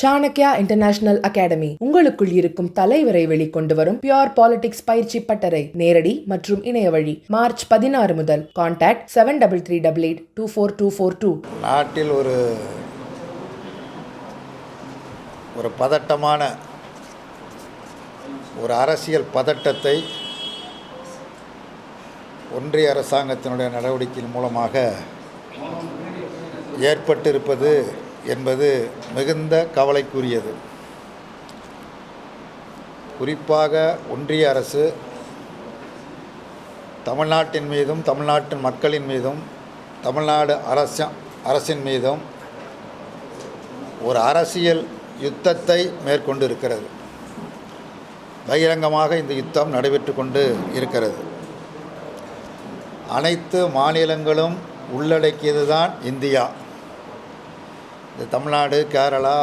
Chanakya international academy உங்களுக்குள் இருக்கும் தலைவரை வெளிக்கொண்டு வரும் பியூர் பாலிடிக்ஸ் பயிற்சி பட்டறை நேரடி மற்றும் இணைய வழி மார்ச் 16 முதல். கான்டாக்ட் 7338824242. நாட்டில் ஒரு பதட்டமான ஒரு அரசியல் பதட்டத்தை ஒன்றிய அரசாங்கத்தினுடைய நடவடிக்கையின் மூலமாக ஏற்பட்டிருப்பது என்பது மிகுந்த கவலைக்குரியது. குறிப்பாக ஒன்றிய அரசு தமிழ்நாட்டின் மீதும் தமிழ்நாட்டின் மக்களின் மீதும் தமிழ்நாடு அரசின் மீதும் ஒரு அரசியல் யுத்தத்தை மேற்கொண்டு இருக்கிறது. பகிரங்கமாக இந்த யுத்தம் நடைபெற்று கொண்டு இருக்கிறது. அனைத்து மாநிலங்களும் உள்ளடக்கியது தான் இந்தியா. இந்த தமிழ்நாடு, கேரளா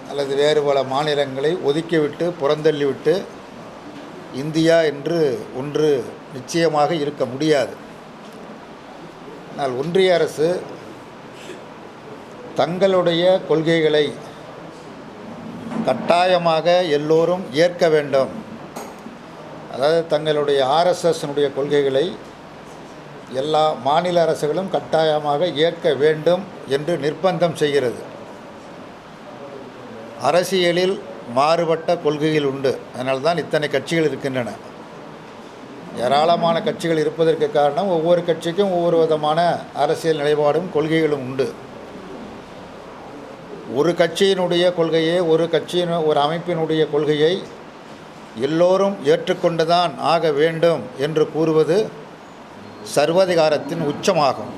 அல்லது வேறு பல மாநிலங்களை ஒதுக்கிவிட்டு புறந்தள்ளிவிட்டு இந்தியா என்று ஒன்று நிச்சயமாக இருக்க முடியாது. ஆனால் ஒன்றிய அரசு தங்களுடைய கொள்கைகளை கட்டாயமாக எல்லோரும் ஏற்க வேண்டும். அதாவது தங்களுடைய ஆர்எஸ்எஸ்னுடைய கொள்கைகளை எல்லா மாநில அரசுகளும் கட்டாயமாக ஏற்க வேண்டும் என்று நிர்பந்தம் செய்கிறது. அரசியலில் மாறுபட்ட கொள்கைகள் உண்டு. அதனால தான் இத்தனை கட்சிகள் இருக்கின்றன. ஏராளமான கட்சிகள் இருப்பதற்கு காரணம் ஒவ்வொரு கட்சிக்கும் ஒவ்வொரு விதமான அரசியல் நிலைப்பாடும் கொள்கைகளும் உண்டு. ஒரு கட்சியினுடைய கொள்கையை ஒரு அமைப்பினுடைய கொள்கையை எல்லோரும் ஏற்றுக்கொண்டுதான் ஆக வேண்டும் என்று கூறுவது சர்வாதிகாரத்தின் உச்சமாகும்.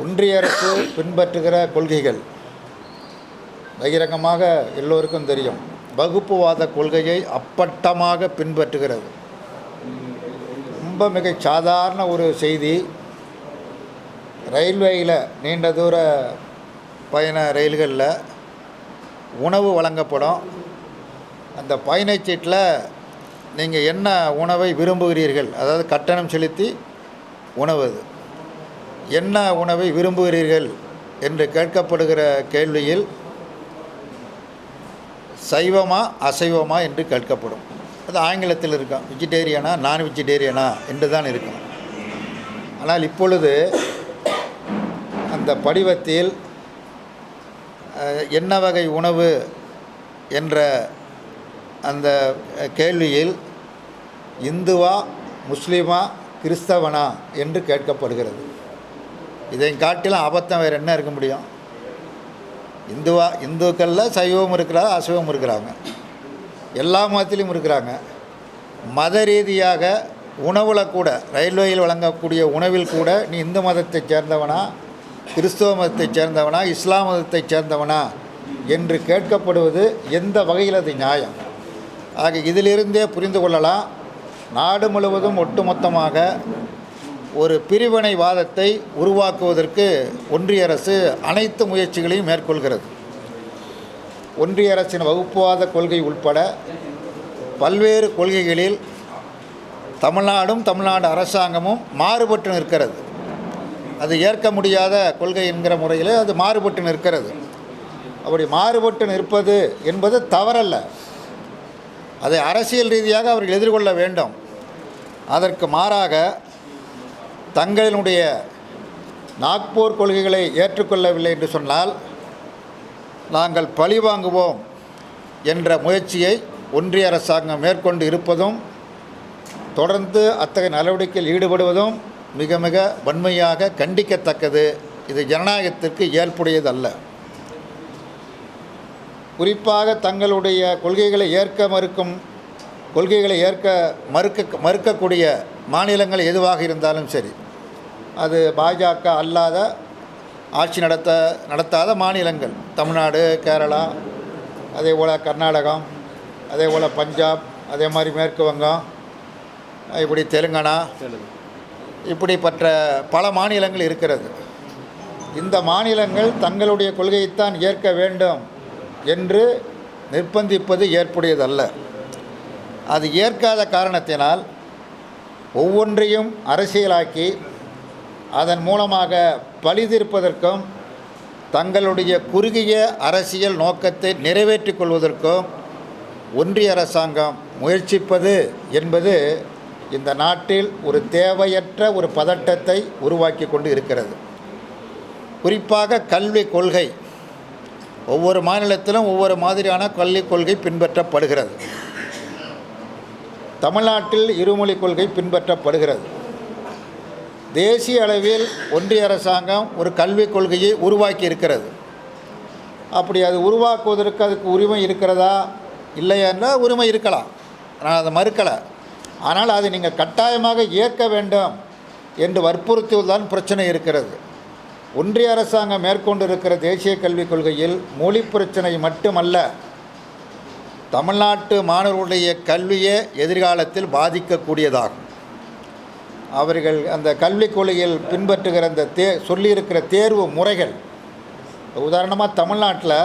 ஒன்றிய அரசு பின்பற்றுகிற கொள்கைகள் பகிரங்கமாக எல்லோருக்கும் தெரியும். வகுப்புவாத கொள்கையை அப்பட்டமாக பின்பற்றுகிறது. ரொம்ப மிக சாதாரண ஒரு செய்தி. ரயில்வேயில் நீண்ட தூர பயண ரயில்களில் உணவு வழங்கப்படும். அந்த பயணச்சீட்டில் நீங்கள் என்ன உணவை விரும்புகிறீர்கள், அதாவது கட்டணம் செலுத்தி உணவு என்ன உணவை விரும்புகிறீர்கள் என்று கேட்கப்படுகிற கேள்வியில் சைவமா அசைவமா என்று கேட்கப்படும். அது ஆங்கிலத்தில் இருக்கும். வெஜிடேரியனா நான் வெஜிடேரியனா என்று தான் இருக்கும். ஆனால் இப்பொழுது அந்த படிவத்தில் என்ன வகை உணவு என்ற அந்த கேள்வியில் இந்துவா முஸ்லீமா கிறிஸ்தவனா என்று கேட்கப்படுகிறது. இதை காட்டிலும் அபத்தம் வேறு என்ன இருக்க முடியும்? இந்துக்களில் சைவம் இருக்கிறாங்க, அசைவம் இருக்கிறாங்க, எல்லா மதத்திலையும் இருக்கிறாங்க. மத ரீதியாக உணவில் கூட, ரயில்வேயில் வழங்கக்கூடிய உணவில் கூட நீ இந்து மதத்தை சேர்ந்தவனா, கிறிஸ்தவ மதத்தை சேர்ந்தவனா, இஸ்லாம் மதத்தை சேர்ந்தவனா என்று கேட்கப்படுவது எந்த வகையில் அது நியாயம்? ஆக இதிலிருந்தே புரிந்து கொள்ளலாம், நாடு முழுவதும் ஒட்டுமொத்தமாக ஒரு பிரிவினைவாதத்தை உருவாக்குவதற்கு ஒன்றிய அரசு அனைத்து முயற்சிகளையும் மேற்கொள்கிறது. ஒன்றிய அரசின் வகுப்புவாத கொள்கை உட்பட பல்வேறு கொள்கைகளில் தமிழ்நாடு அரசாங்கமும் மாறுபட்டு நிற்கிறது. அது ஏற்க முடியாத கொள்கை என்கிற முறையில் அது மாறுபட்டு நிற்கிறது. அப்படி மாறுபட்டு நிற்பது என்பது தவறல்ல. அதை அரசியல் ரீதியாக அவர்கள் எதிர்கொள்ள வேண்டும். அதற்கு மாறாக தங்களினுடைய நாக்பூர் கொள்கைகளை ஏற்றுக்கொள்ளவில்லை என்று சொன்னால் நாங்கள் பழி வாங்குவோம் என்ற முயற்சியை ஒன்றிய அரசாங்கம் மேற்கொண்டு இருப்பதும் தொடர்ந்து அத்தகைய நடவடிக்கையில் ஈடுபடுவதும் மிக மிக வன்மையாக கண்டிக்கத்தக்கது. இது ஜனநாயகத்திற்கு ஏற்புடையதல்ல. குறிப்பாக தங்களுடைய கொள்கைகளை மறுக்கக்கூடிய மாநிலங்கள் எதுவாக இருந்தாலும் சரி, அது பாஜக அல்லாத ஆட்சி நடத்தாத மாநிலங்கள், தமிழ்நாடு, கேரளா, அதே போல் கர்நாடகம், அதே போல் பஞ்சாப், அதே மாதிரி மேற்கு வங்கம், இப்படி தெலுங்கானா, இப்படிப்பட்ட பல மாநிலங்கள் இருக்கிறது. இந்த மாநிலங்கள் தங்களுடைய கொள்கையைத்தான் ஏற்க வேண்டும் என்று நிர்பந்திப்பது ஏற்புடையதல்ல. அது ஏற்காத காரணத்தினால் ஒவ்வொன்றையும் அரசியலாக்கி அதன் மூலமாக பழி தீர்ப்பதற்கும் தங்களுடைய குறுகிய அரசியல் நோக்கத்தை நிறைவேற்றிக் கொள்வதற்கும் ஒன்றிய அரசாங்கம் முயற்சிப்பது என்பது இந்த நாட்டில் ஒரு தேவையற்ற ஒரு பதட்டத்தை உருவாக்கி கொண்டு இருக்கிறது. குறிப்பாக கல்விக் கொள்கை, ஒவ்வொரு மாநிலத்திலும் ஒவ்வொரு மாதிரியான கல்விக் கொள்கை பின்பற்றப்படுகிறது. தமிழ்நாட்டில் இருமொழிக் கொள்கை பின்பற்றப்படுகிறது. தேசிய அளவில் ஒன்றிய அரசாங்கம் ஒரு கல்விக் கொள்கையை உருவாக்கி இருக்கிறது. அப்படி அது உருவாக்குவதற்கு அதுக்கு உரிமை இருக்கிறதா இல்லையா என்றால் உரிமை இருக்கலாம், நான் அதை மறுக்கலை. ஆனால் அதை நீங்கள் கட்டாயமாக ஏற்க வேண்டும் என்று வற்புறுத்துவதுதான் பிரச்சனை இருக்கிறது. ஒன்றிய அரசாங்கம் மேற்கொண்டிருக்கிற தேசிய கல்விக் கொள்கையில் மொழி பிரச்சனை மட்டுமல்ல, தமிழ்நாட்டு மாணவர்களுடைய கல்வியே எதிர்காலத்தில் பாதிக்கக்கூடியதாகும். அவர்கள் அந்த கல்விக் கொள்கையில் பின்பற்றுகிற அந்த சொல்லியிருக்கிற தேர்வு முறைகள், உதாரணமாக தமிழ்நாட்டில்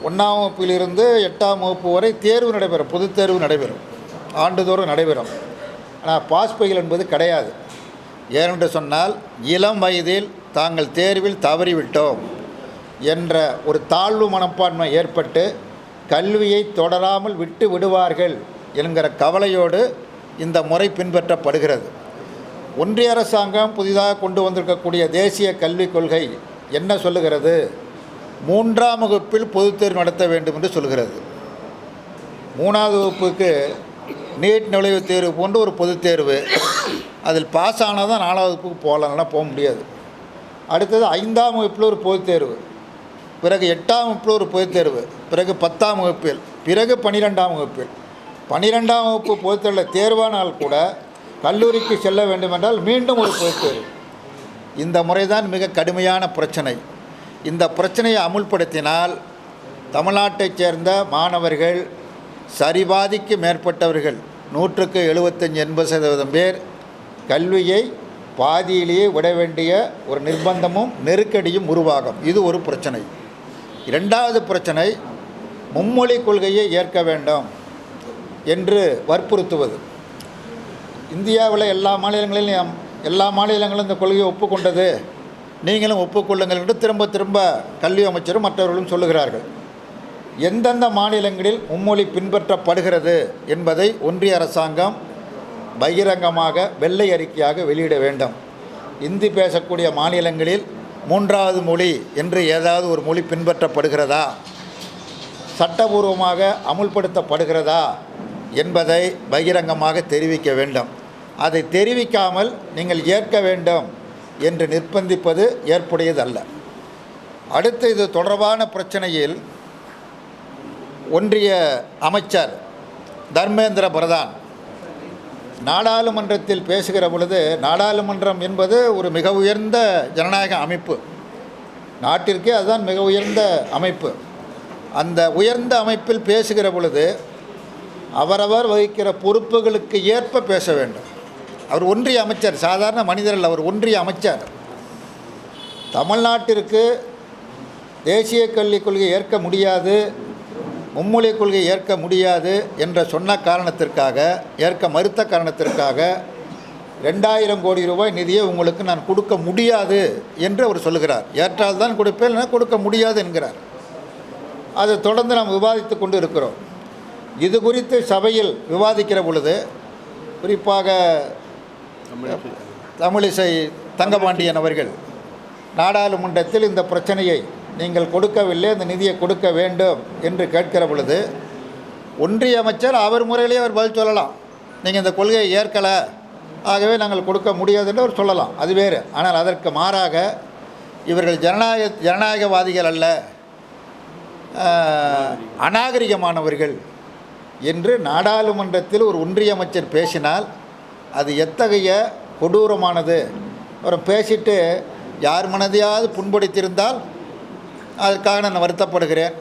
1ஆம் வகுப்பிலிருந்து 8ஆம் வகுப்பு வரை தேர்வு நடைபெறும், பொதுத் தேர்வு நடைபெறும், ஆண்டுதோறும் நடைபெறும். ஆனால் பாஸ் பயில் என்பது கிடையாது. ஏனென்று சொன்னால் இளம் வயதில் தாங்கள் தேர்வில் தவறிவிட்டோம் என்ற ஒரு தாழ்வு மனப்பான்மை ஏற்பட்டு கல்வியை தொடராமல் விட்டு விடுவார்கள் என்கிற கவலையோடு இந்த முறை பின்பற்றப்படுகிறது. ஒன்றிய அரசாங்கம் புதிதாக கொண்டு வந்திருக்கக்கூடிய தேசிய கல்விக் கொள்கை என்ன சொல்லுகிறது? 3ஆம் வகுப்பில் பொதுத் தேர்வு நடத்த வேண்டும் என்று சொல்கிறது. 3ஆவது வகுப்புக்கு நீட் நுழைவுத் தேர்வு போன்ற ஒரு பொதுத் தேர்வு, அதில் பாஸ் ஆனால் தான் 4ஆவது வகுப்புக்கு போகலாம்னா போக முடியாது. அடுத்தது 5ஆம் வகுப்பில் ஒரு பொதுத் தேர்வு, பிறகு 8ஆம் வகுப்பில் ஒரு பொதுத் தேர்வு, பிறகு 10ஆம் வகுப்பில், பிறகு 12ஆம் வகுப்பில். 12ஆம் வகுப்பு பொதுத் தேர்வில் தேர்வானால் கூட கல்லூரிக்கு செல்ல வேண்டுமென்றால் மீண்டும் ஒரு பொதுத் தேர்வு. இந்த முறைதான் மிக கடுமையான பிரச்சனை. இந்த பிரச்சனையை அமுல்படுத்தினால் தமிழ்நாட்டைச் சேர்ந்த மாணவர்கள் சரிபாதிக்கு மேற்பட்டவர்கள், 100க்கு 75-80% பேர் கல்வியை பாதியிலேயே விட வேண்டிய ஒரு நிர்பந்தமும் நெருக்கடியும் உருவாகும். இது ஒரு பிரச்சனை. 2வது பிரச்சனை, மும்மொழி கொள்கையை ஏற்க வேண்டும் என்று வற்புறுத்துவது. இந்தியாவில் எல்லா மாநிலங்களும் இந்த கொள்கையை ஒப்புக்கொண்டது, நீங்களும் ஒப்புக்கொள்ளுங்கள் என்று திரும்ப திரும்ப கல்வி அமைச்சரும் மற்றவர்களும் சொல்லுகிறார்கள். எந்தெந்த மாநிலங்களில் மும்மொழி பின்பற்றப்படுகிறது என்பதை ஒன்றிய அரசாங்கம் பகிரங்கமாக வெள்ளை அறிக்கையாக வெளியிட வேண்டும். இந்தி பேசக்கூடிய மாநிலங்களில் 3வது மொழி என்று ஏதாவது ஒரு மொழி பின்பற்றப்படுகிறதா, சட்டபூர்வமாக அமுல்படுத்தப்படுகிறதா என்பதை பகிரங்கமாக தெரிவிக்க வேண்டும். அதை தெரிவிக்காமல் நீங்கள் ஏற்க வேண்டும் என்று நிர்பந்திப்பது ஏற்புடையதல்ல. அடுத்து இது தொடர்பான பிரச்சனையில் ஒன்றிய அமைச்சர் தர்மேந்திர பிரதான் நாடாளுமன்றத்தில் பேசுகிற பொழுது, நாடாளுமன்றம் என்பது ஒரு மிக உயர்ந்த ஜனநாயக அமைப்பு, நாட்டிற்கே அதுதான் மிக உயர்ந்த அமைப்பு. அந்த உயர்ந்த அமைப்பில் பேசுகிற பொழுது அவரவர் வகிக்கிற பொறுப்புகளுக்கு ஏற்ப பேச வேண்டும். அவர் ஒன்றிய அமைச்சர், சாதாரண மனிதர் அல்ல, அவர் ஒன்றிய அமைச்சர். தமிழ்நாட்டிற்கு தேசிய கல்விக் கொள்கையை ஏற்க முடியாது, மும்மொழி கொள்கையை ஏற்க முடியாது என்ற சொன்ன காரணத்திற்காக, ஏற்க மறுத்த காரணத்திற்காக 2000 கோடி ரூபாய் நிதியை உங்களுக்கு நான் கொடுக்க முடியாது என்று அவர் சொல்லுகிறார். ஏற்றால் தான் கொடுப்பேன், இல்லைனா கொடுக்க முடியாது என்கிறார். அதை தொடர்ந்து நாம் விவாதித்து கொண்டு இருக்கிறோம். இது குறித்து சபையில் விவாதிக்கிற பொழுது, குறிப்பாக தமிழிசை தங்கபாண்டியன் அவர்கள் நாடாளுமன்றத்தில் இந்த பிரச்சனையை நீங்கள் கொடுக்கவில்லை, இந்த நிதியை கொடுக்க வேண்டும் என்று கேட்கிற பொழுது, ஒன்றிய அமைச்சர் அவர் முறையிலேயே அவர் பதில் சொல்லலாம். நீங்கள் இந்த கொள்கையை ஏற்கலை, ஆகவே நாங்கள் கொடுக்க முடியாது என்று அவர் சொல்லலாம், அது வேறு. ஆனால் அதற்கு மாறாக இவர்கள் ஜனநாயகவாதிகள் அல்ல, அநாகரிகமானவர்கள் என்று நாடாளுமன்றத்தில் ஒரு ஒன்றிய அமைச்சர் பேசினால் அது எத்தகைய கொடூரமானது. அவர் பேசிட்டு யார் மனதையாவது புண்படுத்தியிருந்தால் அதற்காக நான் வருத்தப்படுகிறேன்.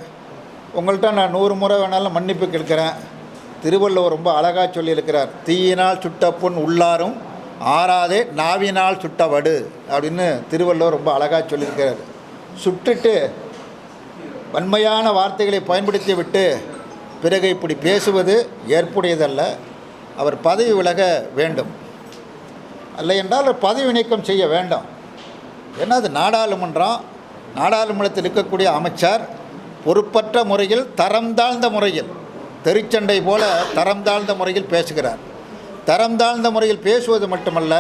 உங்கள்கிட்ட நான் 100 முறை வேணாலும் மன்னிப்பு கேட்கிறேன். திருவள்ளுவர் ரொம்ப அழகாக சொல்லியிருக்கிறார், தீயினால் சுட்ட புண் உள்ளாரும் ஆறாதே நாவினால் சுட்ட வடு அப்படின்னு திருவள்ளுவர் ரொம்ப அழகாக சொல்லியிருக்கிறார். சுட்டுட்டு வன்மையான வார்த்தைகளை பயன்படுத்தி விட்டு பிறகு இப்படி பேசுவது ஏற்புடையதல்ல. அவர் பதவி விலக வேண்டும், அல்ல என்றால் பதவி நீக்கம் செய்ய வேண்டும். ஏன்னா அது நாடாளுமன்றம், நாடாளுமன்றத்தில் இருக்கக்கூடிய அமைச்சர் பொறுப்பற்ற முறையில் தரம் தாழ்ந்த முறையில் தெருச்சண்டை போல தரம் தாழ்ந்த முறையில் பேசுகிறார். தரம் தாழ்ந்த முறையில் பேசுவது மட்டுமல்ல,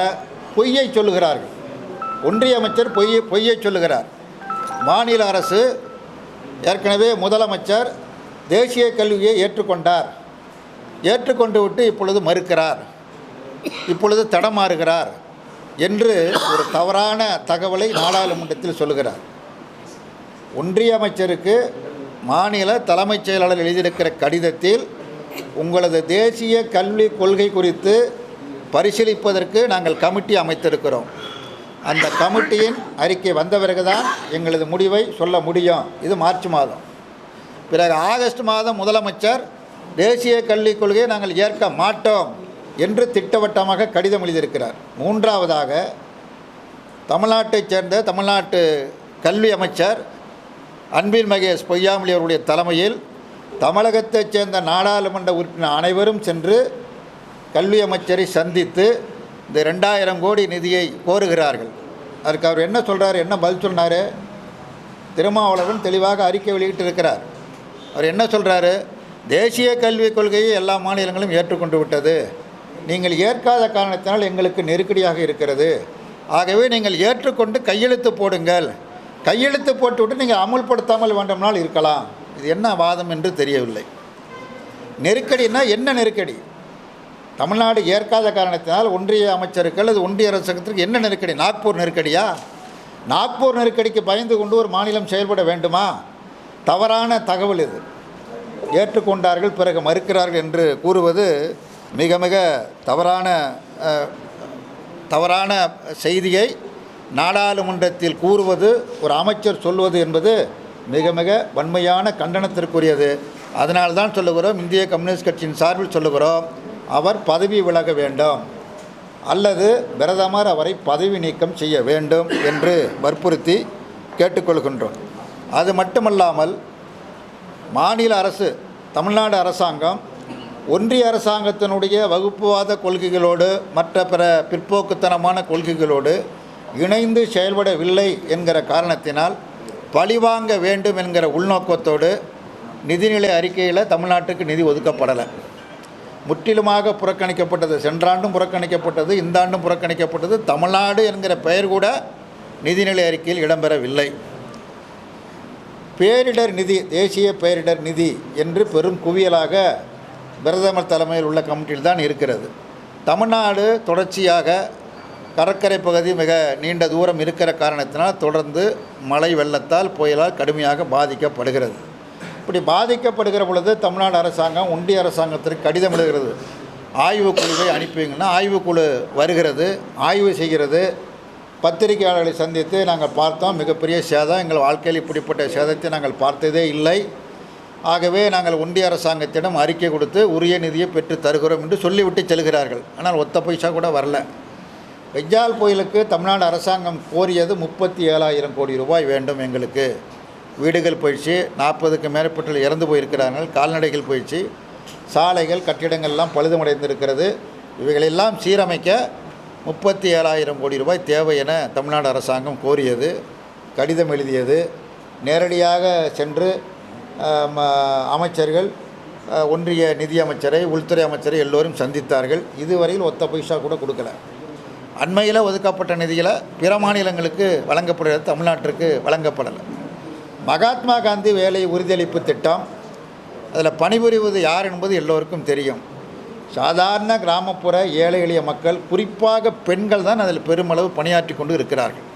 பொய்யை சொல்லுகிறார்கள். ஒன்றிய அமைச்சர் பொய்யை சொல்லுகிறார். மாநில அரசு ஏற்கனவே முதலமைச்சர் தேசிய கல்வியை ஏற்றுக்கொண்டு விட்டு இப்பொழுது மறுக்கிறார், இப்பொழுது தடமாறுகிறார் என்று ஒரு தவறான தகவலை நாடாளுமன்றத்தில் சொல்லுகிறார். ஒன்றிய அமைச்சருக்கு மாநில தலைமைச் செயலாளர் எழுதியிருக்கிற கடிதத்தில் உங்களது தேசிய கல்விக் கொள்கை குறித்து பரிசீலிப்பதற்கு நாங்கள் கமிட்டி அமைத்திருக்கிறோம். அந்த கமிட்டியின் அறிக்கை வந்த பிறகுதான் எங்களது முடிவை சொல்ல முடியும். இது மார்ச் மாதம். பிறகு ஆகஸ்ட் மாதம் முதலமைச்சர் தேசிய கல்விக் கொள்கையை நாங்கள் ஏற்க மாட்டோம் என்று திட்டவட்டமாக கடிதம் எழுதியிருக்கிறார். மூன்றாவதாக தமிழ்நாட்டைச் சேர்ந்த தமிழ்நாட்டு கல்வி அமைச்சர் அன்பில் மகேஷ் பொய்யாமொழி அவருடைய தலைமையில் தமிழகத்தைச் சேர்ந்த நாடாளுமன்ற உறுப்பினர் அனைவரும் சென்று கல்வி அமைச்சரை சந்தித்து இந்த 2000 கோடி நிதியை கோருகிறார்கள். அதுக்கு அவர் என்ன சொல்கிறார், என்ன பதில் சொன்னார்? திருமாவளவன் தெளிவாக அறிக்கை வெளியிட்டிருக்கிறார். அவர் என்ன சொல்கிறாரு? தேசிய கல்விக் கொள்கையை எல்லா மாநிலங்களும் ஏற்றுக்கொண்டு விட்டது, நீங்கள் ஏற்காத காரணத்தினால் எங்களுக்கு நெருக்கடியாக இருக்கிறது, ஆகவே நீங்கள் ஏற்றுக்கொண்டு கையெழுத்து போடுங்கள், கையெழுத்து போட்டுவிட்டு நீங்கள் அமுல்படுத்தாமல் வேண்டுமானால் இருக்கலாம். இது என்ன வாதம் என்று தெரியவில்லை. நெருக்கடினா என்ன நெருக்கடி? தமிழ்நாடு ஏற்காத காரணத்தினால் ஒன்றிய அமைச்சருக்கு அல்லது ஒன்றிய அரசாங்கத்திற்கு என்ன நெருக்கடி? நாக்பூர் நெருக்கடியா? நாக்பூர் நெருக்கடிக்கு பயந்து கொண்டு ஒரு மாநிலம் செயல்பட வேண்டுமா? தவறான தகவல் இது. ஏற்றுக்கொண்டார்கள் பிறகு மறுக்கிறார்கள் என்று கூறுவது மிக மிக தவறான செய்தியை நாடாளுமன்றத்தில் கூறுவது, ஒரு அமைச்சர் சொல்வது என்பது மிக மிக வன்மையான கண்டனத்திற்குரியது. அதனால்தான் சொல்லுகிறோம், இந்திய கம்யூனிஸ்ட் கட்சியின் சார்பில் சொல்லுகிறோம், அவர் பதவி விலக வேண்டும் அல்லது பிரதமர் அவரை பதவி நீக்கம் செய்ய வேண்டும் என்று வற்புறுத்தி கேட்டுக்கொள்கின்றோம். அது மட்டுமல்லாமல் மாநில அரசு, தமிழ்நாடு அரசாங்கம் ஒன்றிய அரசாங்கத்தினுடைய வகுப்புவாத கொள்கைகளோடு மற்ற பிற பிற்போக்குத்தனமான கொள்கைகளோடு இணைந்து செயல்படவில்லை என்கிற காரணத்தினால் பழிவாங்க வேண்டும் என்கிற உள்நோக்கத்தோடு நிதிநிலை அறிக்கையில் தமிழ்நாட்டுக்கு நிதி ஒதுக்கப்படலை. முற்றிலுமாக புறக்கணிக்கப்பட்டது. சென்றாண்டும் புறக்கணிக்கப்பட்டது, இந்த ஆண்டும் புறக்கணிக்கப்பட்டது. தமிழ்நாடு என்கிற பெயர் கூட நிதிநிலை அறிக்கையில் இடம்பெறவில்லை. பேரிடர் நிதி, தேசிய பேரிடர் நிதி என்று பெரும் குவியலாக பிரதமர் தலைமையில் உள்ள கமிட்டியில் தான் இருக்கிறது. தமிழ்நாடு தொடர்ச்சியாக கடற்கரை பகுதி மிக நீண்ட தூரம் இருக்கிற காரணத்தினால் தொடர்ந்து மழை வெள்ளத்தால் புயலால் கடுமையாக பாதிக்கப்படுகிறது. இப்படி பாதிக்கப்படுகிற பொழுது தமிழ்நாடு அரசாங்கம் ஒன்றிய அரசாங்கத்திற்கு கடிதம் எழுதுகிறது, ஆய்வுக்குழுவை அனுப்பிங்கன்னா ஆய்வுக்குழு வருகிறது, ஆய்வு செய்கிறது. பத்திரிகையாளர்களை சந்தித்து நாங்கள் பார்த்தோம், மிகப்பெரிய சேதம், எங்கள் வாழ்க்கையில் இப்படிப்பட்ட சேதத்தை நாங்கள் பார்த்ததே இல்லை, ஆகவே நாங்கள் ஒன்றிய அரசாங்கத்திடம் அறிக்கை கொடுத்து உரிய நிதியை பெற்று தருகிறோம் என்று சொல்லிவிட்டு செல்கிறார்கள். ஆனால் ஒத்த பைசா கூட வரல. பெஞ்சால் புயலுக்கு தமிழ்நாடு அரசாங்கம் கோரியது 37,000 கோடி ரூபாய் வேண்டும் எங்களுக்கு. வீடுகள் போயிடுச்சு, 40க்கு மேற்பட்ட இறந்து போயிருக்கிறார்கள், கால்நடைகள் போயிடுச்சு, சாலைகள் கட்டிடங்கள்லாம் பழுதுமடைந்திருக்கிறது. இவைகளெல்லாம் சீரமைக்க 37,000 கோடி ரூபாய் தேவை என தமிழ்நாடு அரசாங்கம் கோரியது, கடிதம் எழுதியது. நேரடியாக சென்று அமைச்சர்கள், ஒன்றிய நிதியமைச்சரை, உள்துறை அமைச்சரை எல்லோரும் சந்தித்தார்கள். இதுவரையில் ஒத்த பைசா கூட கொடுக்கல. அண்மையில் ஒதுக்கப்பட்ட நிதியில் பிற மாநிலங்களுக்கு வழங்கப்படுகிறது, தமிழ்நாட்டிற்கு வழங்கப்படலை. மகாத்மா காந்தி வேலை உறுதியளிப்பு திட்டம், அதில் பணிபுரிவது யார் என்பது எல்லோருக்கும் தெரியும். சாதாரண கிராமப்புற ஏழை எளிய மக்கள், குறிப்பாக பெண்கள் தான் அதில் பெருமளவு பணியாற்றி கொண்டு இருக்கிறார்கள்.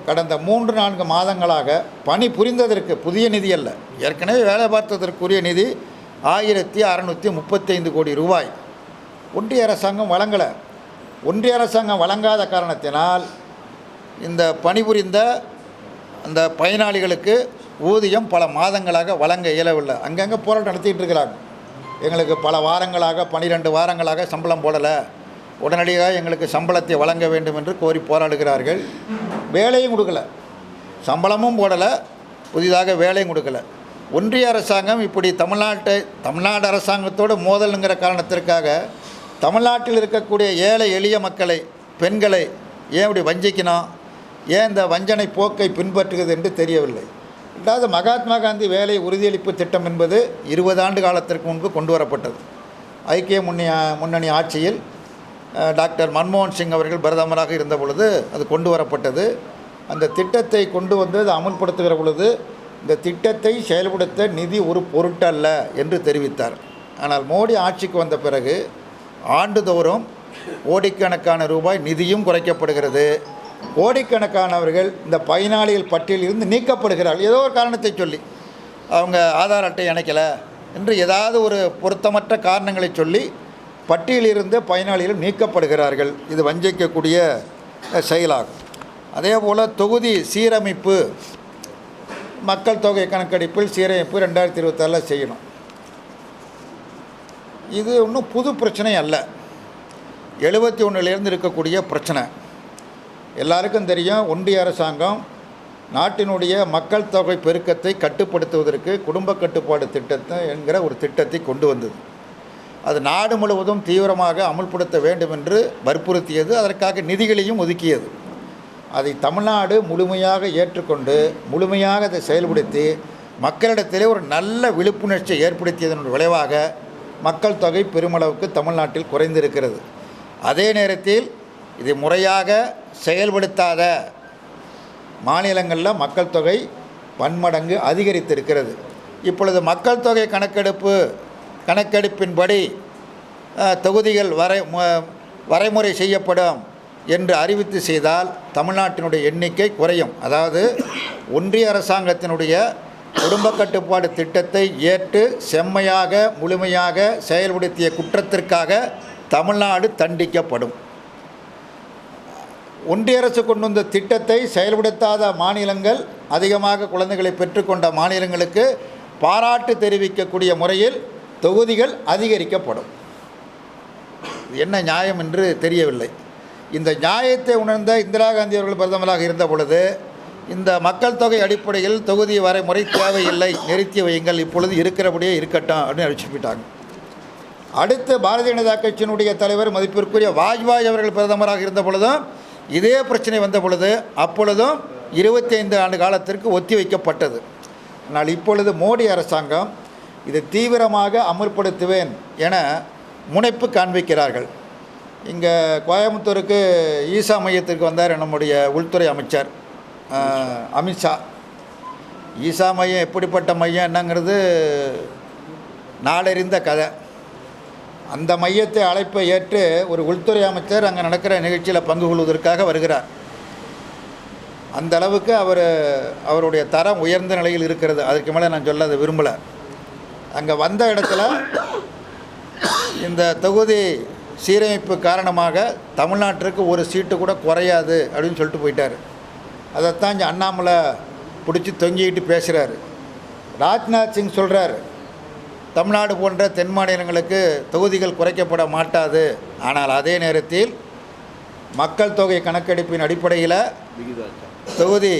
கடந்த 3-4 மாதங்களாக பணி புரிந்ததற்கு புதிய நிதி அல்ல, ஏற்கனவே வேலை பார்த்ததற்குரிய நிதி 1635 கோடி ரூபாய் ஒன்றிய அரசாங்கம் வழங்கலை. ஒன்றிய அரசாங்கம் வழங்காத காரணத்தினால் இந்த பணிபுரிந்த அந்த பயனாளிகளுக்கு ஊதியம் பல மாதங்களாக வழங்க இயலவில்லை. அங்கங்கே போராட்டம் நடத்திட்டு இருக்கிறாங்க. எங்களுக்கு பல வாரங்களாக 12 வாரங்களாக சம்பளம் போடலை, உடனடியாக எங்களுக்கு சம்பளத்தை வழங்க வேண்டும் என்று கோரி போராடுகிறார்கள். வேலையும் கொடுக்கலை, சம்பளமும் போடலை, புதிதாக வேலையும் கொடுக்கலை. ஒன்றிய அரசாங்கம் இப்படி தமிழ்நாடு அரசாங்கத்தோடு மோதலுங்கிற காரணத்திற்காக தமிழ்நாட்டில் இருக்கக்கூடிய ஏழை எளிய மக்களை, பெண்களை ஏன் இப்படி வஞ்சிக்கணும்? ஏன் இந்த வஞ்சனை போக்கை பின்பற்றுகிறது என்று தெரியவில்லை. ரெண்டாவது, மகாத்மா காந்தி வேலை உறுதியளிப்பு திட்டம் என்பது 20 ஆண்டு காலத்திற்கு முன்பு கொண்டு வரப்பட்டது. ஐக்கிய முன்னணி ஆட்சியில் டாக்டர் மன்மோகன் சிங் அவர்கள் பிரதமராக இருந்த பொழுது அது கொண்டு வரப்பட்டது. அந்த திட்டத்தை கொண்டு வந்து அதை அமுல்படுத்துகிற பொழுது இந்த திட்டத்தை செயல்படுத்த நிதி ஒரு பொருட்டல்ல என்று தெரிவித்தார். ஆனால் மோடி ஆட்சிக்கு வந்த பிறகு ஆண்டுதோறும் கோடிக்கணக்கான ரூபாய் நிதியும் குறைக்கப்படுகிறது. கோடிக்கணக்கானவர்கள் இந்த பயனாளிகள் பட்டியலிருந்து நீக்கப்படுகிறார்கள். ஏதோ ஒரு காரணத்தை சொல்லி அவங்க ஆதார் அட்டை இணைக்கலை என்று ஏதாவது ஒரு பொருத்தமற்ற காரணங்களை சொல்லி பட்டியலிருந்து பயனாளிகள் நீக்கப்படுகிறார்கள். இது வஞ்சிக்கக்கூடிய செயலாகும். அதே போல் தொகுதி சீரமைப்பு, மக்கள் தொகை கணக்கெடுப்பில் சீரமைப்பு 2026 செய்யணும். இது ஒன்றும் புது பிரச்சனை அல்ல. 71 இருக்கக்கூடிய பிரச்சனை. எல்லாருக்கும் தெரியும், ஒன்றிய அரசாங்கம் நாட்டினுடைய மக்கள் தொகை பெருக்கத்தை கட்டுப்படுத்துவதற்கு குடும்ப கட்டுப்பாடு திட்டத்தை என்கிற ஒரு திட்டத்தை கொண்டு வந்தது. அது நாடு முழுவதும் தீவிரமாக அமுல்படுத்த வேண்டும் என்று வற்புறுத்தியது. அதற்காக நிதிகளையும் ஒதுக்கியது. அதை தமிழ்நாடு முழுமையாக ஏற்றுக்கொண்டு முழுமையாக அதை செயல்படுத்தி மக்களிடத்திலே ஒரு நல்ல விழிப்புணர்ச்சியை ஏற்படுத்தியதன் விளைவாக மக்கள் தொகை பெருமளவுக்கு தமிழ்நாட்டில் குறைந்திருக்கிறது. அதே நேரத்தில் இதை முறையாக செயல்படுத்தாத மாநிலங்களில் மக்கள் தொகை பன்மடங்கு அதிகரித்திருக்கிறது. இப்பொழுது மக்கள் தொகை கணக்கெடுப்பின்படி தொகுதிகள் வரைமுறை செய்யப்படும் என்று அறிவித்து செய்தால் தமிழ்நாட்டினுடைய எண்ணிக்கை குறையும். அதாவது ஒன்றிய அரசாங்கத்தினுடைய குடும்ப கட்டுப்பாடு திட்டத்தை ஏற்று செம்மையாக முழுமையாக செயல்படுத்திய குற்றத்திற்காக தமிழ்நாடு தண்டிக்கப்படும். ஒன்றிய அரசு கொண்டு வந்த திட்டத்தை செயல்படுத்தாத மாநிலங்கள், அதிகமாக குழந்தைகளை பெற்றுக்கொண்ட மாநிலங்களுக்கு பாராட்டு தெரிவிக்கக்கூடிய முறையில் தொகுதிகள் அதிகரிக்கப்படும். என்ன நியாயம் என்று தெரியவில்லை. இந்த நியாயத்தை உணர்ந்த இந்திரா காந்தி அவர்கள் பிரதமராக இருந்த பொழுது இந்த மக்கள் தொகை அடிப்படையில் தொகுதி வரைமுறை தேவையில்லை, நிறுத்தி வையுங்கள், இப்பொழுது இருக்கிறபடியே இருக்கட்டும் அப்படின்னு அறிவிச்சுட்டாங்க. அடுத்து பாரதிய ஜனதா கட்சியினுடைய தலைவர் மதிப்பிற்குரிய வாஜ்பாய் அவர்கள் பிரதமராக இருந்த பொழுதும் இதே பிரச்சனை வந்த பொழுது அப்பொழுதும் 25 ஆண்டு காலத்திற்கு ஒத்தி வைக்கப்பட்டது. ஆனால் இப்பொழுது மோடி அரசாங்கம் இதை தீவிரமாக அமல்படுத்துவேன் என முனைப்பு காண்பிக்கிறார்கள். இங்கே கோயம்புத்தூருக்கு ஈசா மையத்திற்கு வந்தார் நம்முடைய உள்துறை அமைச்சர் அமித்ஷா. ஈசா மையம் எப்படிப்பட்ட மையம் என்னங்கிறது நாடறிந்த கதை. அந்த மையத்தை அழைப்பை ஏற்று ஒரு உள்துறை அமைச்சர் அங்கே நடக்கிற நிகழ்ச்சியில் பங்கு கொள்வதற்காக வருகிறார். அந்த அளவுக்கு அவருடைய தரம் உயர்ந்த நிலையில் இருக்கிறது. அதுக்கு மேலே நான் சொல்ல அதை விரும்பலை. அங்கே வந்த இடத்துல இந்த தொகுதி சீரமைப்பு காரணமாக தமிழ்நாட்டிற்கு ஒரு சீட்டு கூட குறையாது அப்படின்னு சொல்லிட்டு போயிட்டார். அதைத்தான் இங்கே அண்ணாமலை பிடிச்சி தொங்கிக்கிட்டு பேசுகிறார். ராஜ்நாத் சிங் சொல்கிறார், தமிழ்நாடு போன்ற தென் மாநிலங்களுக்கு தொகுதிகள் குறைக்கப்பட மாட்டாது. ஆனால் அதே நேரத்தில் மக்கள் தொகை கணக்கெடுப்பின் அடிப்படையில் தொகுதி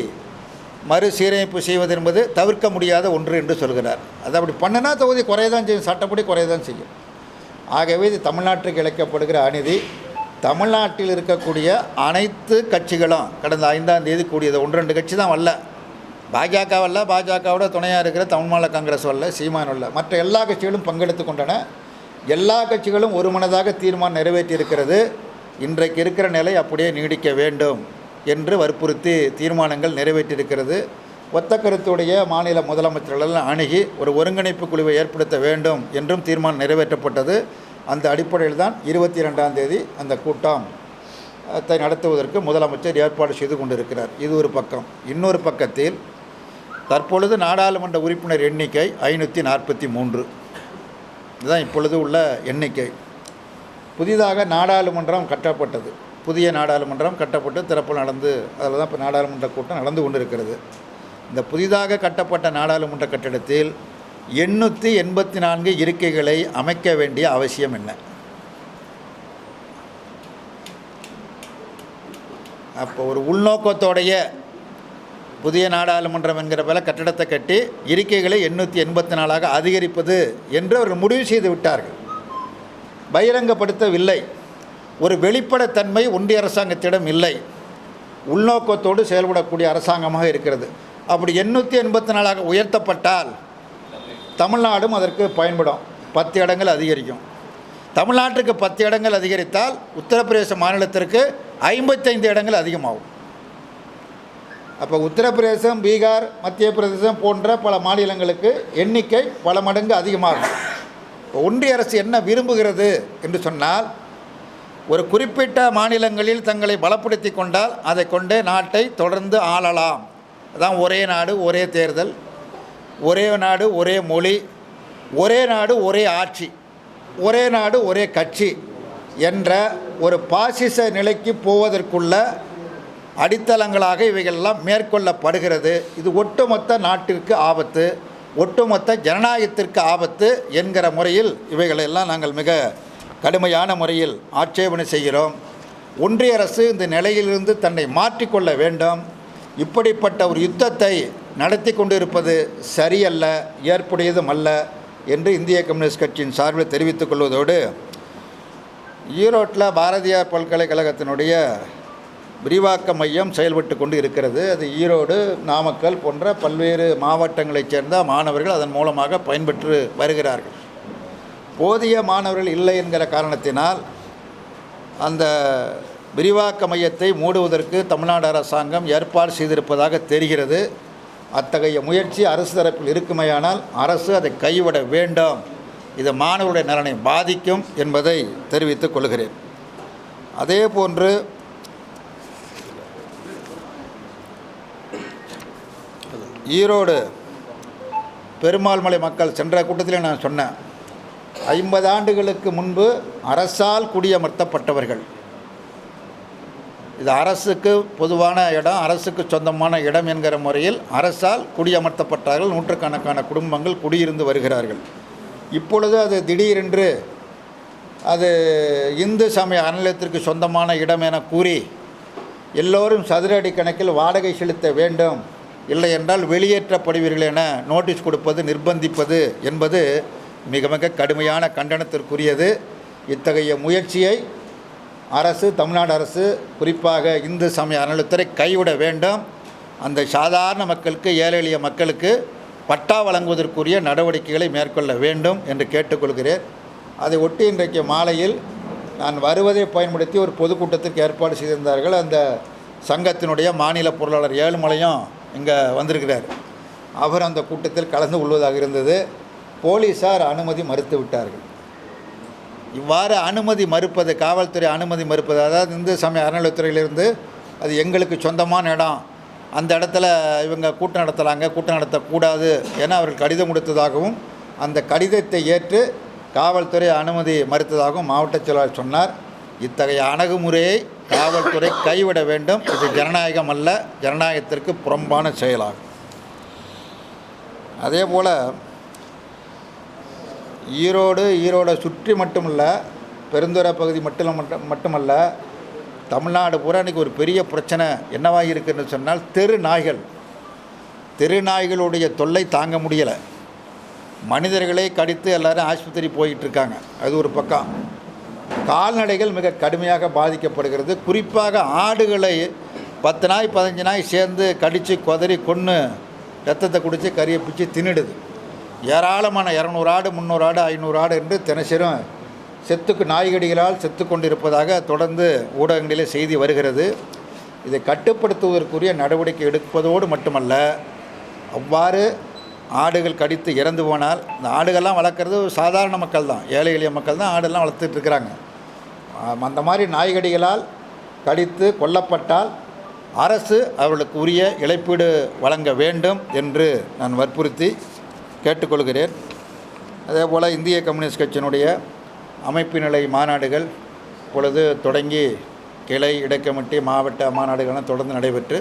மறுசீரமைப்பு செய்வது என்பது தவிர்க்க முடியாத ஒன்று என்று சொல்கிறார். அது அப்படி பண்ணினா தொகுதி குறையதான் செய்யும், சட்டப்படி குறையதான் செய்யும். ஆகவே இது தமிழ்நாட்டுக்கு இழைக்கப்படுகிற அநீதி. தமிழ்நாட்டில் இருக்கக்கூடிய அனைத்து கட்சிகளும் கடந்த 5ஆம் தேதி கூடியது. 1-2 கட்சி தான் வரல. பாஜக வரல, பாஜகவோட துணையாக இருக்கிற தமிழ் மாநில காங்கிரஸ் வரல, சீமான் வரல. மற்ற எல்லா கட்சிகளும் பங்கெடுத்து கொண்டன. எல்லா கட்சிகளும் ஒருமனதாக தீர்மானம் நிறைவேற்றியிருக்கிறது. இன்றைக்கு இருக்கிற நிலை அப்படியே நீடிக்க வேண்டும் என்று வற்புறுத்தி தீர்மானங்கள் நிறைவேற்றியிருக்கிறது. ஒத்த கருத்துடைய மாநில முதலமைச்சர்கள் அணுகி ஒரு ஒருங்கிணைப்பு குழுவை ஏற்படுத்த வேண்டும் என்றும் தீர்மானம் நிறைவேற்றப்பட்டது. அந்த அடிப்படையில் தான் 22ஆம் தேதி அந்த கூட்டத்தை நடத்துவதற்கு முதலமைச்சர் ஏற்பாடு செய்து கொண்டிருக்கிறார். இது ஒரு பக்கம். இன்னொரு பக்கத்தில் தற்பொழுது நாடாளுமன்ற உறுப்பினர் எண்ணிக்கை 543. இதுதான் இப்பொழுது உள்ள எண்ணிக்கை. புதிதாக நாடாளுமன்றம் கட்டப்பட்டது. புதிய நாடாளுமன்றம் கட்டப்பட்டு திறப்பு நடந்து அதில் தான் இப்போ நாடாளுமன்ற கூட்டம் நடந்து கொண்டிருக்கிறது. இந்த புதிதாக கட்டப்பட்ட நாடாளுமன்ற கட்டிடத்தில் 884 இருக்கைகளை அமைக்க வேண்டிய அவசியம் என்ன? அப்போ ஒரு உள்நோக்கத்தோடைய புதிய நாடாளுமன்றம் என்கிற போல கட்டிடத்தை கட்டி இருக்கைகளை 884ஆக அதிகரிப்பது என்று அவர்கள் முடிவு செய்து விட்டார்கள். பகிரங்கப்படுத்தவில்லை. ஒரு வெளிப்படைத்தன்மை ஒன்றிய அரசாங்கத்திடம் இல்லை. உள்நோக்கத்தோடு செயல்படக்கூடிய அரசாங்கமாக இருக்கிறது. அப்படி 884 உயர்த்தப்பட்டால் தமிழ்நாடும் அதற்கு பயன்படும். 10 இடங்கள் அதிகரிக்கும். தமிழ்நாட்டுக்கு 10 இடங்கள் அதிகரித்தால் உத்தரப்பிரதேச மாநிலத்திற்கு 55 இடங்கள் அதிகமாகும். அப்போ உத்தரப்பிரதேசம், பீகார், மத்திய பிரதேசம் போன்ற பல மாநிலங்களுக்கு எண்ணிக்கை பல மடங்கு அதிகமாகும். இப்போ ஒன்றிய அரசு என்ன விரும்புகிறது என்று சொன்னால், ஒரு குறிப்பிட்ட மாநிலங்களில் தங்களை பலப்படுத்தி கொண்டால் அதை கொண்டே நாட்டை தொடர்ந்து ஆளலாம். அதான் ஒரே நாடு ஒரே தேர்தல், ஒரே நாடு ஒரே மொழி, ஒரே நாடு ஒரே ஆட்சி, ஒரே நாடு ஒரே கட்சி என்ற ஒரு பாசிச நிலைக்கு போவதற்குள்ள அடித்தளங்களாக இவைகளெல்லாம் மேற்கொள்ளப்படுகிறது. இது ஒட்டுமொத்த நாட்டிற்கு ஆபத்து, ஒட்டுமொத்த ஜனநாயகத்திற்கு ஆபத்து என்கிற முறையில் இவைகளெல்லாம் நாங்கள் மிக கடுமையான முறையில் ஆட்சேபனை செய்கிறோம். ஒன்றிய அரசு இந்த நிலையிலிருந்து தன்னை மாற்றிக்கொள்ள வேண்டும். இப்படிப்பட்ட ஒரு யுத்தத்தை நடத்தி கொண்டிருப்பது சரியல்ல, ஏற்புடையதும் அல்ல என்று இந்திய கம்யூனிஸ்ட் கட்சியின் சார்பில் தெரிவித்துக் கொள்வதோடு, ஈரோட்டில் பாரதியார் பல்கலைக்கழகத்தினுடைய விரிவாக்க மையம் செயல்பட்டு கொண்டு இருக்கிறது. அது ஈரோடு, நாமக்கல் போன்ற பல்வேறு மாவட்டங்களைச் சேர்ந்த மாணவர்கள் அதன் மூலமாக பயன்பெற்று வருகிறார்கள். போதிய மாணவர்கள் இல்லை என்கிற காரணத்தினால் அந்த விரிவாக்க மையத்தை மூடுவதற்கு தமிழ்நாடு அரசாங்கம் ஏற்பாடு செய்திருப்பதாக தெரிகிறது. அத்தகைய முயற்சி அரசு தரப்பில் இருக்குமேயானால் அரசு அதை கைவிட வேண்டும். இது மாணவருடைய நலனை பாதிக்கும் என்பதை தெரிவித்துக் கொள்கிறேன். அதே போன்று ஈரோடு பெருமாள் மலை மக்கள் சென்ற கூட்டத்தில் நான் சொன்னேன், 50 ஆண்டுகளுக்கு முன்பு அரசால் குடியமர்த்தப்பட்டவர்கள். இது அரசுக்கு பொதுவான இடம், அரசுக்கு சொந்தமான இடம் என்கிற முறையில் அரசால் குடியமர்த்தப்பட்டார்கள். நூற்றுக்கணக்கான குடும்பங்கள் குடியிருந்து வருகிறார்கள். இப்பொழுது அது திடீரென்று அது இந்து சமய அறநிலையத்திற்கு சொந்தமான இடம் என கூறி எல்லோரும் சதுர அடி கணக்கில் வாடகை செலுத்த வேண்டும், இல்லை என்றால் வெளியேற்றப்படுவீர்கள் என நோட்டீஸ் கொடுப்பது, நிர்பந்திப்பது என்பது மிக மிக கடுமையான கண்டனத்திற்குரியது. இத்தகைய முயற்சியை அரசு, தமிழ்நாடு அரசு, குறிப்பாக இந்து சமய அறநிலையத்துறை கைவிட வேண்டும். அந்த சாதாரண மக்களுக்கு, ஏழை எளிய மக்களுக்கு பட்டா வழங்குவதற்குரிய நடவடிக்கைகளை மேற்கொள்ள வேண்டும் என்று கேட்டுக்கொள்கிறேன். அதை ஒட்டி இன்றைக்கு மாலையில் நான் வருவதை பயன்படுத்தி ஒரு பொதுக்கூட்டத்திற்கு ஏற்பாடு செய்திருந்தார்கள். அந்த சங்கத்தினுடைய மாநில பொருளாளர் ஏழுமலையும் இங்கே வந்திருக்கிறார். அவர் அந்த கூட்டத்தில் கலந்து கொள்வதாக இருந்தது. போலீஸார் அனுமதி மறுத்து விட்டார்கள். இவ்வாறு அனுமதி மறுப்பது, காவல்துறை அனுமதி மறுப்பது, அதாவது இந்து சமய அறநிலையத்துறையிலிருந்து அது எங்களுக்கு சொந்தமான இடம், அந்த இடத்துல இவங்க கூட்டம் நடத்தலாங்க, கூட்டம் நடத்தக்கூடாது என அவர்கள் கடிதம் கொடுத்ததாகவும் அந்த கடிதத்தை ஏற்று காவல்துறை அனுமதி மறுத்ததாகவும் மாவட்ட செயலாளர் சொன்னார். இத்தகைய அணுகுமுறையை காவல்துறை கைவிட வேண்டும். இது ஜனநாயகம் அல்ல, ஜனநாயகத்திற்கு புறம்பான செயலாகும். அதே போல் ஈரோடை சுற்றி மட்டுமல்ல, பெருந்துறை பகுதி மட்டுமல்ல, தமிழ்நாடு பூரா இன்றைக்கி ஒரு பெரிய பிரச்சனை என்னவாக இருக்குன்னு சொன்னால், தெருநாய்களுடைய தொல்லை தாங்க முடியலை. மனிதர்களை கடித்து எல்லோரும் ஆஸ்பத்திரி போயிட்டுருக்காங்க. அது ஒரு பக்கம். கால்நடைகள் மிக கடுமையாக பாதிக்கப்படுகிறது. குறிப்பாக ஆடுகளை 10 நாய் 15 நாய் சேர்ந்து கடித்து கொதறி கொன்று ரத்தத்தை குடித்து கறியை பிச்சு தின்னுடுது. ஏராளமான 200 ஆடு, 300 ஆடு, 500 ஆடு என்று தினசரும் நாய்கடிகளால் செத்து கொண்டிருப்பதாக தொடர்ந்து ஊடகங்களிலே செய்தி வருகிறது. இதை கட்டுப்படுத்துவதற்குரிய நடவடிக்கை எடுப்பதோடு மட்டுமல்ல, அவ்வாறு ஆடுகள் கடித்து இறந்து போனால், இந்த ஆடுகள்லாம் வளர்க்குறது சாதாரண மக்கள் தான், ஏழை எளிய மக்கள் தான் ஆடுலாம் வளர்த்துட்ருக்குறாங்க. அந்த மாதிரி நாய்கடிகளால் கடித்து கொல்லப்பட்டால் அரசு அவர்களுக்கு உரிய இழப்பீடு வழங்க வேண்டும் என்று நான் வற்புறுத்தி கேட்டுக்கொள்கிறேன். அதேபோல் இந்திய கம்யூனிஸ்ட் கட்சியினுடைய அமைப்பு நிலை மாநாடுகள் இப்பொழுது தொடங்கி கிளை, இடைக்கமிட்டி, மாவட்ட மாநாடுகள்லாம் தொடர்ந்து நடைபெற்று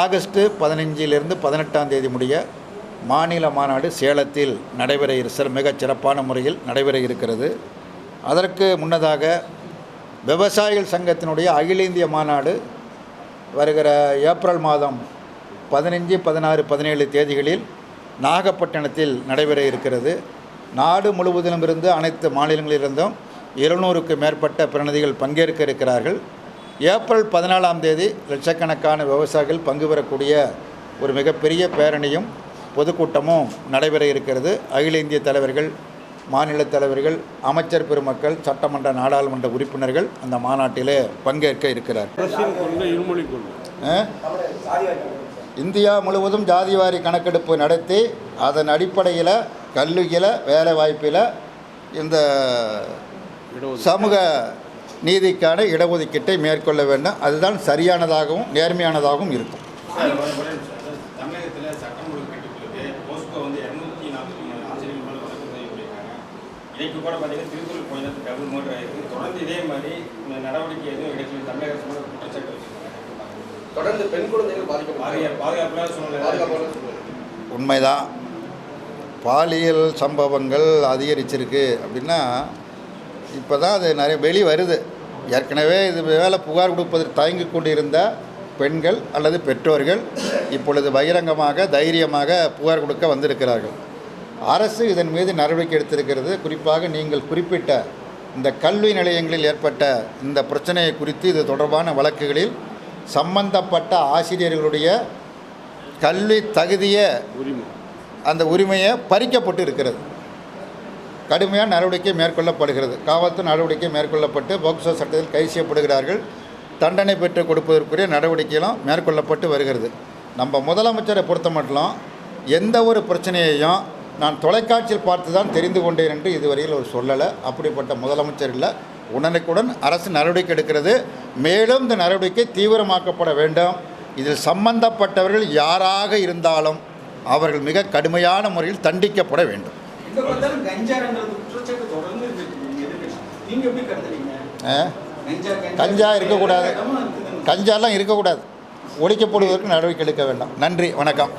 ஆகஸ்ட் 15 18 தேதி முடிய மாநில மாநாடு சேலத்தில் நடைபெற மிகச் சிறப்பான முறையில் நடைபெற இருக்கிறது. அதற்கு முன்னதாக விவசாயிகள் சங்கத்தினுடைய அகில இந்திய மாநாடு வருகிற ஏப்ரல் மாதம் 15, 16, 17 தேதிகளில் நாகப்பட்டினத்தில் நடைபெற இருக்கிறது. நாடு முழுவதிலும் இருந்து, அனைத்து மாநிலங்களிலிருந்தும் 200க்கு மேற்பட்ட பிரதிநிதிகள் பங்கேற்க இருக்கிறார்கள். ஏப்ரல் 14ஆம் தேதி லட்சக்கணக்கான விவசாயிகள் பங்கு பெறக்கூடிய ஒரு மிகப்பெரிய பேரணியும் பொதுக்கூட்டமும் நடைபெற இருக்கிறது. அகில இந்திய தலைவர்கள், மாநில தலைவர்கள், அமைச்சர் பெருமக்கள், சட்டமன்ற நாடாளுமன்ற உறுப்பினர்கள் அந்த மாநாட்டிலே பங்கேற்க இருக்கிறார். இந்தியா முழுவதும் ஜாதிவாரி கணக்கெடுப்பு நடத்தி அதன் அடிப்படையில் கல்வியில், வேலை வாய்ப்பில் இந்த சமூக நீதிக்கான இடஒதுக்கீட்டை மேற்கொள்ள வேண்டும். அதுதான் சரியானதாகவும் நேர்மையானதாகவும் இருக்கும். தமிழகத்தில் சட்டம் ஒழுங்கு கட்டுப்படுது. போஸ்கோ வந்து 243 ஆசிரியர்கள் மேலே வழக்கு பதிவு பண்ணியிருக்காங்க. இன்றைக்கு கூட பார்த்தீங்கன்னா திருக்குறள் கொஞ்சம் டபுள் மோட்டர் ஆகிருக்கு. தொடர்ந்து இதே மாதிரி நடவடிக்கை எதுவும் எடுக்கல. தமிழக அரசு கூட குற்றச்சாட்டு வச்சுருக்காங்க. தொடர்ந்து பெண் குழந்தைகள் பாதுகாப்பான சூழ்நிலை. உண்மைதான். பாலியல் சம்பவங்கள் அதிகரிச்சிருக்கு அப்படின்னா இப்போ தான் அது நிறைய வெளி வருது. ஏற்கனவே இது மேலே புகார் கொடுப்பதற்கு தயங்கி கொண்டிருந்த பெண்கள் அல்லது பெற்றோர்கள் இப்பொழுது பகிரங்கமாக தைரியமாக புகார் கொடுக்க வந்திருக்கிறார்கள். அரசு இதன் மீது நடவடிக்கை எடுத்திருக்கிறது. குறிப்பாக நீங்கள் குறிப்பிட்ட இந்த கல்வி நிலையங்களில் ஏற்பட்ட இந்த பிரச்சனையை குறித்து இது தொடர்பான வழக்குகளில் சம்பந்தப்பட்ட ஆசிரியர்களுடைய கல்வி தகுதிய அந்த உரிமையை பறிக்கப்பட்டு இருக்கிறது. கடுமையான நடவடிக்கை மேற்கொள்ளப்படுகிறது. காவல்துறை நடவடிக்கை மேற்கொள்ளப்பட்டு போக்சோ சட்டத்தில் கைது செய்யப்படுகிறார்கள். தண்டனை பெற்று கொடுப்பதற்குரிய நடவடிக்கைகளும் மேற்கொள்ளப்பட்டு வருகிறது. நம்ம முதலமைச்சரை பொறுத்த மட்டும் எந்த ஒரு பிரச்சனையையும் நான் தொலைக்காட்சியில் பார்த்து தான் தெரிந்து கொண்டேன் என்று இதுவரையில் அவர் சொல்லலை. அப்படிப்பட்ட முதலமைச்சர் இல்லை. உடனுக்குடன் அரசு நடவடிக்கை எடுக்கிறது. மேலும் இந்த நடவடிக்கை தீவிரமாக்கப்பட வேண்டும். இதில் சம்பந்தப்பட்டவர்கள் யாராக இருந்தாலும் அவர்கள் மிக கடுமையான முறையில் தண்டிக்கப்பட வேண்டும். கஞ்சா இருக்கக்கூடாது, கஞ்சாலாம் இருக்கக்கூடாது. ஒழிக்கப்படுவதற்கு நடவடிக்கை எடுக்க வேண்டும். நன்றி, வணக்கம்.